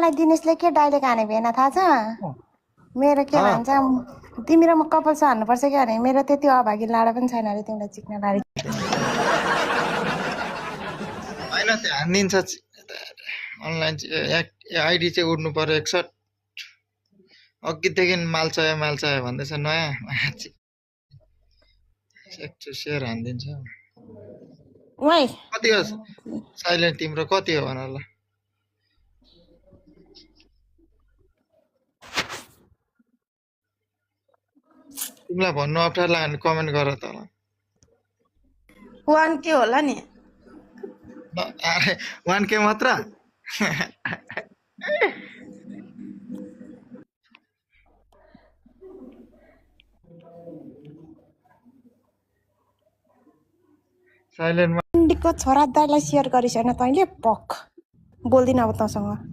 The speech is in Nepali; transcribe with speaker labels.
Speaker 1: मलाई दिनेशले के डाइलेक्ट हाने भेना थाहा छ मेरो के भन्छ तिमी र म कपाल छ हान्नुपर्छ के भने मेरो त्यति अभागी लाडा पनि छैन अरे तिमीलाई चिक्न लाडी
Speaker 2: होइन त्यो हानिदिन्छ अनलाइन आइडी चाहिँ उड्नु पर्यो 61 अघिदेखि माल्छ भन्दैछ नयाँ सेयर हानिदिन्छ
Speaker 1: ओइ
Speaker 2: कति हो साइलेन्ट तिम्रो कति हो भन ल तिमीलाई भन्नु अप्ठ्यारो लाग्यो भने कमेन्ट गर त ल
Speaker 1: 1K होला नि
Speaker 2: 1K मात्र साइलेन्टमा
Speaker 1: को छोरा दाइलाई सेयर गरिस् होइन तैँले पख बोल्दिन अब तँसँग